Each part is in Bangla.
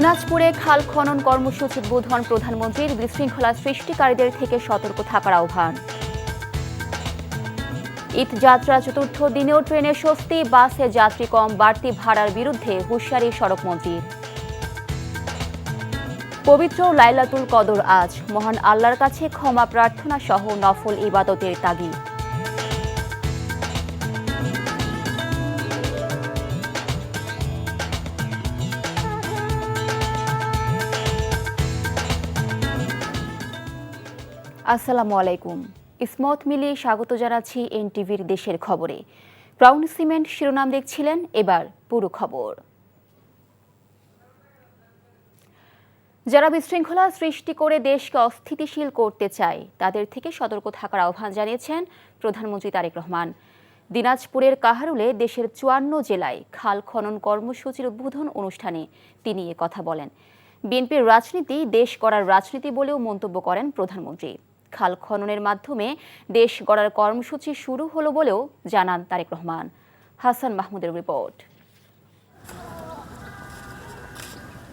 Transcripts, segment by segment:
দিনাজপুরে খাল খনন কর্মসূচি উদ্বোধন প্রধানমন্ত্রীর। বিশৃঙ্খলা সৃষ্টিকারীদের থেকে সতর্ক থাকার আহ্বান। ঈদ যাত্রা চতুর্থ দিনেও ট্রেনে স্বস্তি, বাসে যাত্রী কম, বাড়তি ভাড়ার বিরুদ্ধে হুঁশিয়ারি সড়কমন্ত্রীর। পবিত্র লাইলাতুল কদর আজ, মহান আল্লাহর কাছে ক্ষমা প্রার্থনা সহ নফল ইবাদতের তাগিদ। আসসালামু আলাইকুম। ইসমত মিলিয়ে স্বাগত জানাচ্ছি এনটিভির দেশের খবরে। ব্রাউন সিমেন্ট শিরোনাম দেখছিলেন, এবার পুরো খবর। যারা বিশৃঙ্খলা সৃষ্টি করে দেশকে অস্থিতিশীল করতে চায় তাদের থেকে সতর্ক থাকার আহ্বান জানিয়েছেন প্রধানমন্ত্রী তারেক রহমান। দিনাজপুরের কাহারুলে দেশের ৫৪ জেলায় খাল খনন কর্মসূচির উদ্বোধন অনুষ্ঠানে তিনি এ কথা বলেন। বিএনপির রাজনীতি দেশ গড়ার রাজনীতি বলেও মন্তব্য করেন প্রধানমন্ত্রী। খাল খননের মাধ্যমে দেশ গড়ার কর্মসূচি শুরু হলো বলেও জানান তারেক রহমান। হাসান মাহমুদের রিপোর্ট।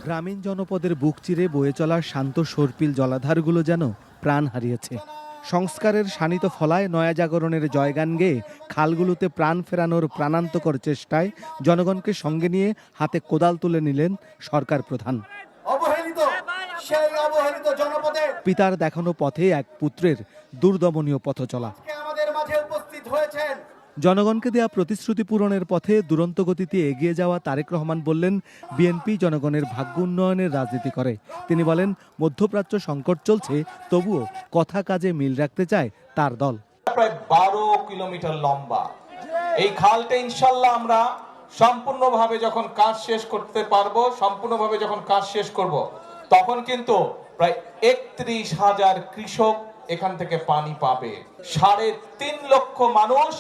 গ্রামীণ জনপদের বুক চিরে বয়ে চলা শান্ত সর্পিল জলাধারগুলো যেন প্রাণ হারিয়েছে। সংস্কারের শানিত ফলায় নয়া জাগরণের জয়গান গেয়ে খালগুলোতে প্রাণ ফেরানোর প্রাণান্তকর চেষ্টায় জনগণকে সঙ্গে নিয়ে হাতে কোদাল তুলে নিলেন সরকার প্রধান। পিতার দেখানো পথে এক পুত্রের দুর্দমনীয় পথ চলা। জনগণকে দেয়া প্রতিশ্রুতি পূরণের পথে দুরন্ত গতিতে এগিয়ে যাওয়া তারেক রহমান বললেন, বিএনপি জনগণের ভাগ্য উন্নয়নের রাজনীতি করে। তিনি বলেন, মধ্যপ্রাচ্য সংকট চলছে, তবুও কথা কাজে মিল রাখতে চায় তার দল। প্রায় ১২ কিলোমিটার লম্বা এই খালটা ইনশাল্লাহ আমরা সম্পূর্ণভাবে যখন কাজ শেষ করতে পারবো, সম্পূর্ণভাবে যখন কাজ শেষ করব, তখন কিন্তু প্রায় ৩১,০০০ কৃষক এখান থেকে পানি পাবে। ৩.৫ লক্ষ মানুষ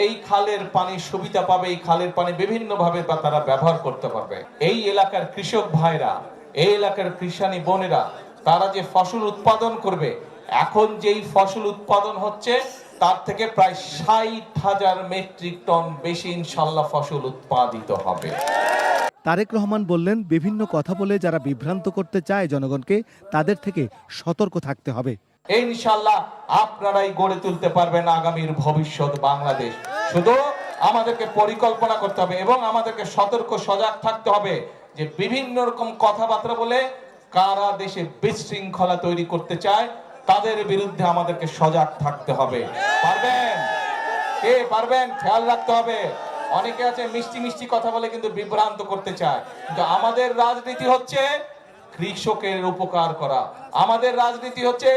এই খালের পানির সুবিধা পাবে। এই খালের পানি বিভিন্ন ভাবে তারা ব্যবহার করতে পারবে। এই এলাকার কৃষক ভাইরা, এই এলাকার কৃষানি বোনেরা, তারা যে ফসল উৎপাদন করবে, এখন যেই ফসল উৎপাদন হচ্ছে তার থেকে প্রায় ৬০,০০০ মেট্রিক টন বেশি ইনশাল্লাহ ফসল উৎপাদিত হবে। তারেক রহমান বললেন, বিভিন্ন কথা বলে যারা বিভ্রান্ত করতে চায় জনগণকে, তাদের থেকে সতর্ক থাকতে হবে। ইনশাল্লাহ আপনারাই গড়ে তুলতে পারবেন আগামীর ভবিষ্যৎ বাংলাদেশ। শুধু আমাদেরকে পরিকল্পনা করতে হবে এবং আমাদেরকে সতর্ক সজাগ থাকতে হবে যে বিভিন্ন রকম কথাবার্তা বলে কারা দেশে বিশৃঙ্খলা তৈরি করতে চায় তাদের বিরুদ্ধে আমাদেরকে সজাগ থাকতে হবে। পারবেন? কে পারবেন? খেয়াল রাখতে হবে। অনেকে আছে মিষ্টি মিষ্টি কথা বলে কিন্তু বিভ্রান্ত করতে চায়, কিন্তু আমাদের রাজনীতি হচ্ছে কৃষকের উপকার করা। আমাদের রাজনীতি হচ্ছে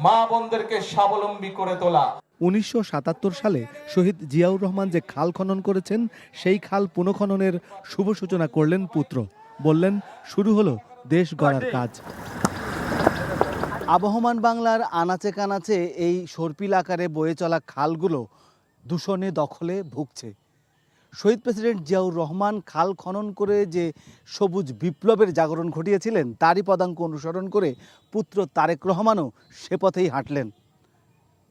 মা বোনদেরকে স্বাবলম্বী করে তোলা। ১৯৭৭ সালে শহীদ জিয়াউর রহমান যে খাল খনন করেছেন, সেই খাল পুনঃখননের শুভ সূচনা করলেন পুত্র। বললেন, শুরু হলো দেশ গড়ার কাজ। আবহমান বাংলার আনাচে কানাচে এই সর্পিল আকারে বয়ে চলা খালগুলো দূষণে দখলে ভুগছে। শহীদ প্রেসিডেন্ট জিয়াউর রহমান খাল খনন করে যে সবুজ বিপ্লবের জাগরণ ঘটিয়েছিলেন, তারই পদাঙ্ক অনুসরণ করে পুত্র তারেক রহমানও সে পথেই হাঁটলেন।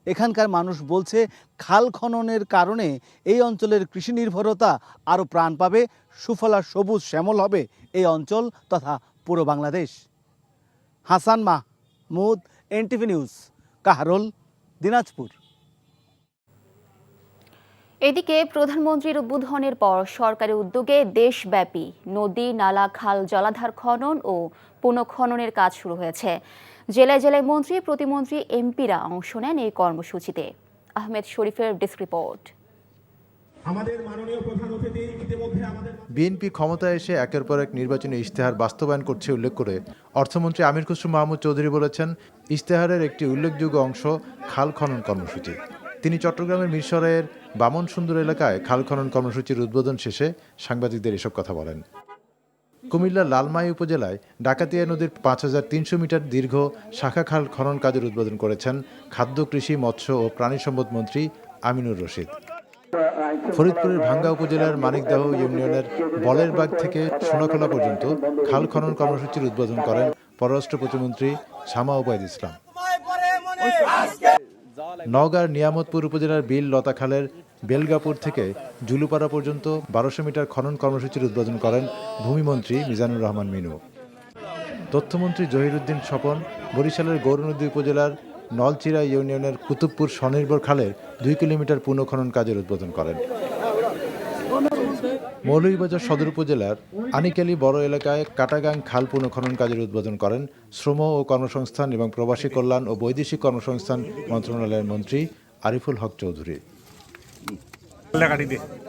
এখানকার মানুষ বলছে, খাল খননের কারণে এই অঞ্চলের কৃষি নির্ভরতা আরও প্রাণ পাবে, সুফলা সবুজ শ্যামল হবে এই অঞ্চল তথা পুরো বাংলাদেশ। Hasan Mahmud, NTV news, Kaharol, Dinajpur. এদিকে প্রধানমন্ত্রীর উদ্বোধনের পর সরকারি উদ্যোগে দেশব্যাপী নদী, নালা, খাল, জলাধার খনন ও পুনঃখননের কাজ শুরু হয়েছে। জেলায় জেলায় মন্ত্রী, প্রতিমন্ত্রী, এমপিরা অংশ নেন এই কর্মসূচিতে। আহমেদ শরীফের ডেস্ক রিপোর্ট। বিএনপি ক্ষমতায় এসে একের পর এক নির্বাচনী ইশতেহার বাস্তবায়ন করছে উল্লেখ করে অর্থমন্ত্রী আমির খসরু মাহমুদ চৌধুরী বলেছেন, ইশতেহারের একটি উল্লেখযোগ্য অংশ খাল খনন কর্মসূচি। তিনি চট্টগ্রামের মিরসরাইয়ের বামন সুন্দর এলাকায় খাল খনন কর্মসূচির উদ্বোধন শেষে সাংবাদিকদের এসব কথা বলেন। কুমিল্লার লালমাই উপজেলায় ডাকাতিয়া নদীর ৫,৩০০ মিটার দীর্ঘ শাখা খাল খনন কাজের উদ্বোধন করেছেন খাদ্য, কৃষি, মৎস্য ও প্রাণী সম্পদ মন্ত্রী আমিনুর রশিদ। ফরিদপুরের ভাঙ্গা উপজেলার মানিকদহ ইউনিয়নের বলেরবাগ থেকে সোনাখোলা পর্যন্ত খাল খনন কর্মসূচির উদ্বোধন করেন পররাষ্ট্র প্রতিমন্ত্রী শামা ওবায়দ ইসলাম। নওগাঁর নিয়ামতপুর উপজেলার বিল লতা খালের বেলগাপুর থেকে জুলুপাড়া পর্যন্ত ১২০০ মিটার খনন কর্মসূচির উদ্বোধন করেন ভূমিমন্ত্রী মিজানুর রহমান মিনু। তথ্যমন্ত্রী জহিরুদ্দিন স্বপন বরিশালের গৌরনদী উপজেলার নলচিরা ইউনিয়নের কুতুবপুর স্বনির্ভর খালের 2 কিলোমিটার পুনঃখনন কাজের উদ্বোধন করেন। মৌলভীবাজার সদর উপজেলার আনিকালি বড় এলাকায় কাটাগাং খাল পুনঃখনন কাজের উদ্বোধন করেন শ্রম ও কর্মসংস্থান এবং প্রবাসী কল্যাণ ও বৈদেশিক কর্মসংস্থান মন্ত্রণালয়ের মন্ত্রী আরিফুল হক চৌধুরী।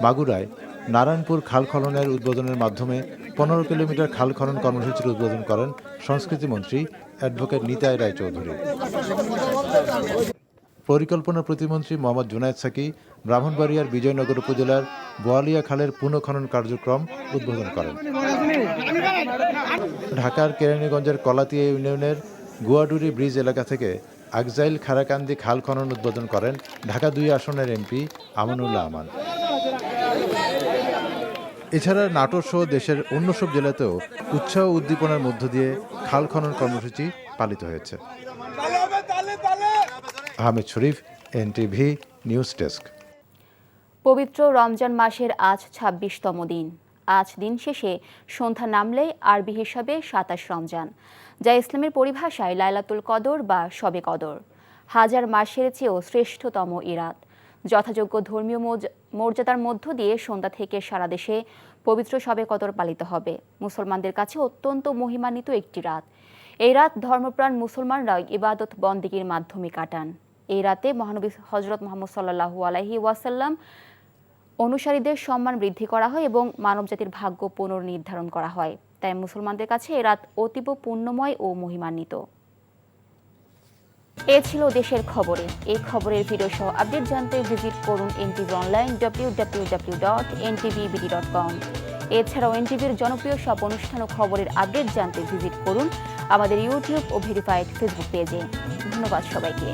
মাগুরায় নারায়ণপুর খাল খননের উদ্বোধনের মাধ্যমে 15 কিলোমিটার খাল খনন কর্মসূচির উদ্বোধন করেন সংস্কৃতি মন্ত্রী অ্যাডভোকেট নিতাই রায় চৌধুরী। পরিকল্পনা প্রতিমন্ত্রী মোহাম্মদ জুনায়েদ সাকি ব্রাহ্মণবাড়িয়ার বিজয়নগর উপজেলার বোয়ালিয়া খালের পুনঃখনন কার্যক্রম উদ্বোধন করেন। ঢাকার কেরানীগঞ্জের কলাতিয়া ইউনিয়নের গুয়াডুরি ব্রিজ এলাকা থেকে আগজাইল খারাকান্দি খাল খনন উদ্বোধন করেন ঢাকা 2 আসনের এমপি আমানুল্লাহ আমান। এছাড়া নাটোর সহ দেশের অন্য সব জেলাতেও উৎসাহ উদ্দীপনার মধ্য দিয়ে খাল খনন কর্মসূচি পালিত হয়েছে। আহমেদ শরীফ, এনটিভি নিউজ ডেস্ক। পবিত্র রমজান মাসের আজ 26তম দিন। আজ দিন শেষে সন্ধ্যা নামলেই আরবি হিসাবে 27 রমজান, যা ইসলামের পরিভাষায় লাইলাতুল কদর বা শবে কদর। হাজার মাসের চেয়েও শ্রেষ্ঠতম এই রাত যথাযোগ্য ধর্মীয় মর্যাদার মধ্য দিয়ে সন্ধ্যা থেকে সারা দেশে পবিত্র শবে কদর পালিত হবে। মুসলমানদের কাছে অত্যন্ত মহিমান্বিত একটি রাত। এই রাত ধর্মপ্রাণ মুসলমানরা ইবাদত বন্দেগীর মাধ্যমে কাটান। এই রাতে মহানবী হযরত মুহাম্মদ সাল্লাল্লাহু আলাইহি ওয়াসাল্লাম অনুসারীদের সম্মান বৃদ্ধি করা হয় এবং মানবজাতির ভাগ্য পুনর্নির্ধারণ করা হয়। তাই মুসলমানদের কাছে এই রাত অতীব পুণ্যময় ও মহিমান্বিত। এ ছিল দেশের খবরে। এই খবরের ভিডিও সহ আপডেট জানতে ভিজিট করুন এনটিভি অনলাইন www.ntvbd.com। এছাড়াও এনটিভির জনপ্রিয় সব অনুষ্ঠান ও খবরের আপডেট জানতে ভিজিট করুন আমাদের ইউটিউব ও ভেরিফাইড ফেসবুক পেজে। ধন্যবাদ সবাইকে।